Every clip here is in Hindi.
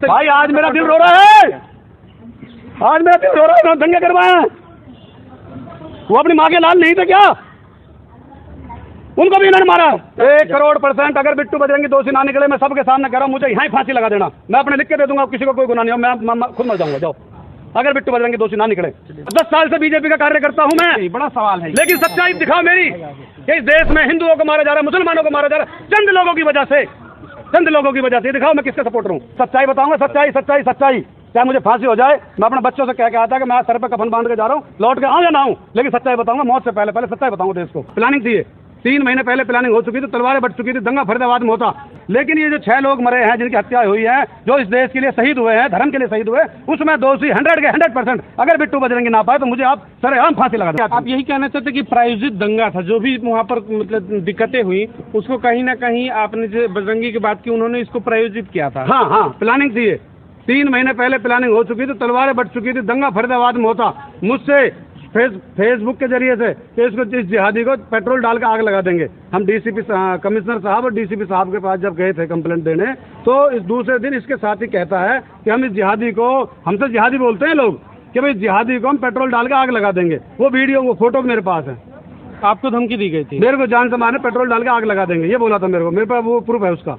भाई आज मेरा दिल रो रहा है, आज मेरा दिल रो रहा है। दंगे करवाए, वो अपनी माँ के लाल नहीं थे क्या? उनको भी इन्होंने मारा। 1,00,00,000% अगर बिट्टू बजरंगी दोषी ना निकले, मैं सबके सामने कह रहा हूँ, मुझे यहाँ ही फांसी लगा देना। मैं अपने लिख के दे दूंगा, किसी को कोई गुनाह नहीं हो, मैं खुद मर जाऊंगा। जाओ, अगर बिट्टू बजरंगी दोषी ना निकले। 10 साल से बीजेपी का कार्यकर्ता हूँ मैं, बड़ा सवाल है, लेकिन सच्चाई दिखाओ मेरी कि इस देश में हिंदुओं को मारा जा रहा है, मुसलमानों को मारा जा रहा है, चंद लोगों की वजह से, चंद लोगों की वजह से। दिखाओ मैं किसका सपोर्टर हूँ। सच्चाई बताऊंगा, सच्चाई सच्चाई सच्चाई। चाहे मुझे फांसी हो जाए, मैं अपने बच्चों से कह के आता कि मैं सर पे कफन बांध के जा रहा हूँ, लौट के आऊँ या ना आऊँ, लेकिन सच्चाई बताऊंगा। मौत से पहले पहले सच्चाई बताऊंगा देश को। प्लानिंग थी, 3 महीने पहले प्लानिंग हो चुकी थी, तलवारें बट चुकी थी, दंगा फरीदाबाद में होता। लेकिन ये जो 6 लोग मरे हैं, जिनकी हत्या हुई है, जो इस देश के लिए शहीद हुए हैं, धर्म के लिए शहीद हुए, उसमें दोषी 100% अगर बिट्टू बजरंगी ना पाए तो मुझे आप सरेआम फांसी लगा दें। आप यही कहना चाहते कि प्रायोजित दंगा था, जो भी वहाँ पर मतलब दिक्कतें हुई, उसको कहीं ना कहीं आपने जो बजरंगी की बात की, उन्होंने इसको प्रायोजित किया था। हाँ हाँ, प्लानिंग थी। 3 महीने पहले प्लानिंग हो चुकी थी, तलवारें बट चुकी थी, दंगा फरीदाबाद में होता। मुझसे फेसबुक के जरिए से कि इसको, इस जिहादी को पेट्रोल डाल के आग लगा देंगे। हम डीसीपी कमिश्नर साहब और डीसीपी साहब के पास जब गए थे कंप्लेंट देने, तो इस दूसरे दिन इसके साथ ही कहता है कि हम इस जिहादी को, हमसे जिहादी बोलते हैं लोग, कि भाई जिहादी को हम पेट्रोल डाल के आग लगा देंगे। वो वीडियो, वो फोटो मेरे पास है। आपको धमकी दी गई थी? मेरे को जान से मारने, पेट्रोल डाल के आग लगा देंगे, ये बोला था मेरे को। मेरे पास वो प्रूफ है उसका।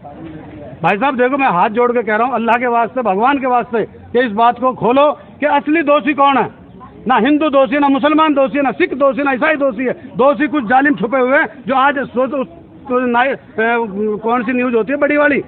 भाई साहब देखो, मैं हाथ जोड़ के कह रहा हूँ, अल्लाह के वास्ते, भगवान के वास्ते, कि इस बात को खोलो कि असली दोषी कौन है। ना हिंदू दोषी, ना मुसलमान दोषी, ना सिख दोषी, ना ईसाई दोषी है। दोषी कुछ जालिम छुपे हुए हैं, जो आज कौन सी न्यूज होती है बड़ी वाली,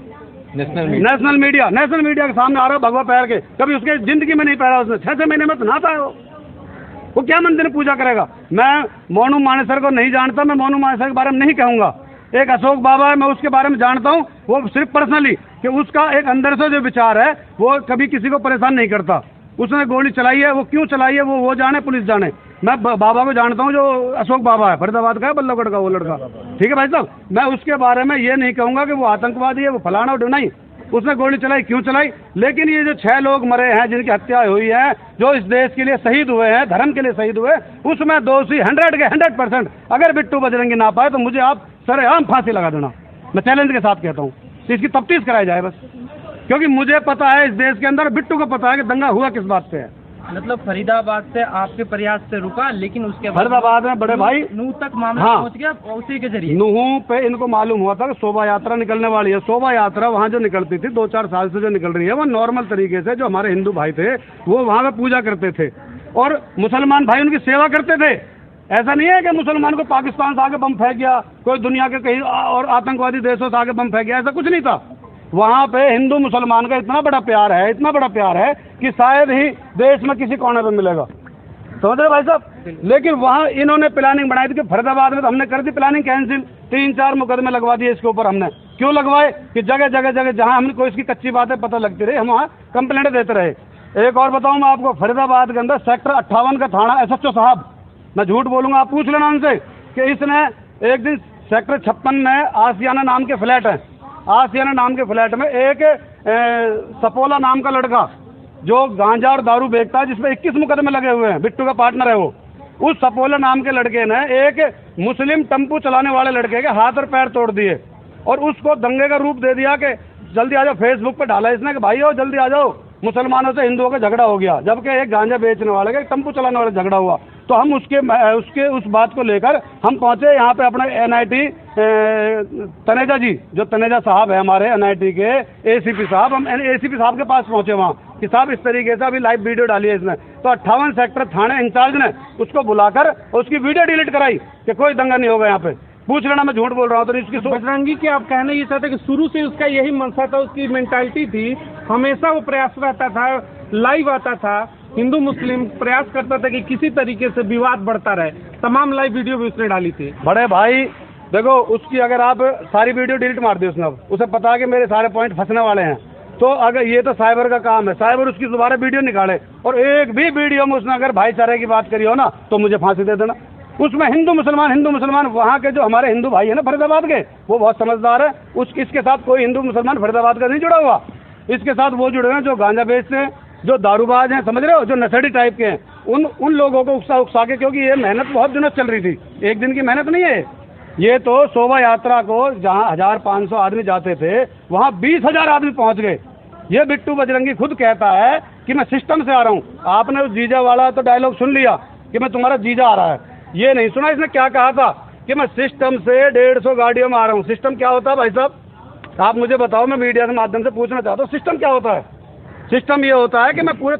नेशनल मीडिया के सामने आ रहा है भगवा पैर के। कभी उसके जिंदगी में नहीं पैरा उसने, 6 महीने में तो नहाता है वो क्या मंदिर में पूजा करेगा। मैं मोनू मानेसर को नहीं जानता, मैं मोनू मानेसर के बारे में नहीं कहूँगा। एक अशोक बाबा है, मैं उसके बारे में जानता हूँ, वो सिर्फ पर्सनली, कि उसका एक अंदर से जो विचार है, वो कभी किसी को परेशान नहीं करता। उसने गोली चलाई है, वो क्यों चलाई है, वो जाने, पुलिस जाने। मैं बाबा को जानता हूँ, जो अशोक बाबा है, फरीदाबाद का है, बल्लभगढ़ का वो लड़का, ठीक है भाई साहब। मैं उसके बारे में ये नहीं कहूँगा कि वो आतंकवादी है, वो फलाना नहीं। उसने गोली चलाई, क्यों चलाई। लेकिन ये जो 6 लोग मरे हैं, जिनकी हत्या हुई है, जो इस देश के लिए शहीद हुए हैं, धर्म के लिए शहीद हुए, उसमें दोषी 100% अगर बिट्टू बजरंगी ना पाए तो मुझे आप सरेआम फांसी लगा देना। मैं चैलेंज के साथ कहता हूँ, इसकी तफ्तीश कराई जाए बस, क्योंकि मुझे पता है इस देश के अंदर, बिट्टू को पता है कि दंगा हुआ किस बात पे है। मतलब फरीदाबाद से आपके प्रयास से रुका, लेकिन उसके फरीदाबाद में बड़े भाई नूह तक मामला पहुंच गया, उसी के जरिए नूह पे इनको मालूम हुआ था कि शोभा यात्रा निकलने वाली है। शोभा यात्रा वहाँ जो निकलती थी 2-4 साल से जो निकल रही है, वो नॉर्मल तरीके से, जो हमारे हिंदू भाई थे वो वहाँ पे पूजा करते थे, और मुसलमान भाई उनकी सेवा करते थे। ऐसा नहीं है कि मुसलमान को पाकिस्तान से आगे बम फेंक गया, कोई दुनिया के कहीं और आतंकवादी देशों से आगे बम फेंक गया, ऐसा कुछ नहीं था। वहाँ पे हिंदू मुसलमान का इतना बड़ा प्यार है, इतना बड़ा प्यार है कि शायद ही देश में किसी कोने पे मिलेगा, समझ रहे भाई साहब। लेकिन वहाँ इन्होंने प्लानिंग बनाई थी कि फरीदाबाद में तो हमने कर दी प्लानिंग कैंसिल, 3-4 मुकदमे लगवा दिए इसके ऊपर। हमने क्यों लगवाए कि जगह जगह जहाँ हमको इसकी कच्ची बातें पता लगती रही, हम वहाँ कंप्लेंट देते रहे। एक और बताऊँ मैं आपको, फरीदाबाद के अंदर सेक्टर 58 का थाना SHO साहब, मैं झूठ बोलूँगा, आप पूछ लेना उनसे, कि इसने एक दिन सेक्टर 56 में आसियाना नाम के फ्लैट है, आसियाना नाम के फ्लैट में एक सपोला नाम का लड़का जो गांजा और दारू बेचता है, जिसमें 21 मुकदमे लगे हुए हैं, बिट्टू का पार्टनर है वो। उस सपोला नाम के लड़के ने एक मुस्लिम टेम्पू चलाने वाले लड़के के हाथ और पैर तोड़ दिए, और उसको दंगे का रूप दे दिया कि जल्दी आ जाओ। फेसबुक पे डाला इसने कि भाई हो जल्दी आ जाओ, मुसलमानों से हिंदुओं का झगड़ा हो गया, जबकि एक गांजा बेचने वाले का टेम्पू चलाने वाले झगड़ा हुआ। तो हम उसके उस बात को लेकर हम पहुंचे यहाँ पे अपने NIT तनेजा जी, जो तनेजा साहब है हमारे NIT के ACP साहब, हम ACP साहब के पास पहुंचे वहाँ कि साहब इस तरीके से अभी लाइव वीडियो डाली है इसने। तो 58 सेक्टर थाने इंचार्ज ने उसको बुलाकर उसकी वीडियो डिलीट कराई कि कोई दंगा नहीं होगा यहाँ पे। पूछ लेना, मैं झूठ बोल रहा हूँ तो इसकी। बजरंगी के आप कहना ये चाहते कि शुरू से उसका यही मनसा था, उसकी मेंटालिटी थी, हमेशा वो प्रयास रहता था, लाइव आता था, हिंदू मुस्लिम प्रयास करता था कि किसी तरीके से विवाद बढ़ता रहे। तमाम लाइव वीडियो भी उसने डाली थी। बड़े भाई देखो, उसकी अगर आप सारी वीडियो डिलीट मार दी उसने, उसे पता है कि मेरे सारे पॉइंट फंसने वाले हैं, तो अगर ये तो साइबर का काम है, साइबर उसकी दोबारा वीडियो निकाले, और एक भी वीडियो में उसने अगर भाईचारे की बात करी हो ना, तो मुझे फांसी दे देना। उसमें हिंदू मुसलमान वहाँ के जो हमारे हिंदू भाई है ना फरीदाबाद के, वो बहुत समझदार है। इसके साथ कोई हिंदू मुसलमान फरीदाबाद का नहीं जुड़ा हुआ, इसके साथ वो जुड़े हैं जो गांजा बेचते हैं, जो दारूबाज हैं, समझ रहे हो, जो नशेड़ी टाइप के हैं, उन लोगों को उकसा के, क्योंकि ये मेहनत बहुत दिनों चल रही थी, एक दिन की मेहनत नहीं है ये। तो शोभा यात्रा को जहाँ 1500 आदमी जाते थे, वहाँ 20,000 आदमी पहुँच गए। ये बिट्टू बजरंगी खुद कहता है कि मैं सिस्टम से आ रहा हूँ। आपने उस जीजा वाला तो डायलॉग सुन लिया कि मैं तुम्हारा जीजा आ रहा है, ये नहीं सुना इसने क्या कहा था कि मैं सिस्टम से 150 गाड़ियों में आ रहा हूँ। सिस्टम क्या होता है भाई साहब, आप मुझे बताओ, मैं मीडिया के माध्यम से पूछना चाहता हूँ, सिस्टम क्या होता है? सिस्टम ये होता है कि मैं पूरे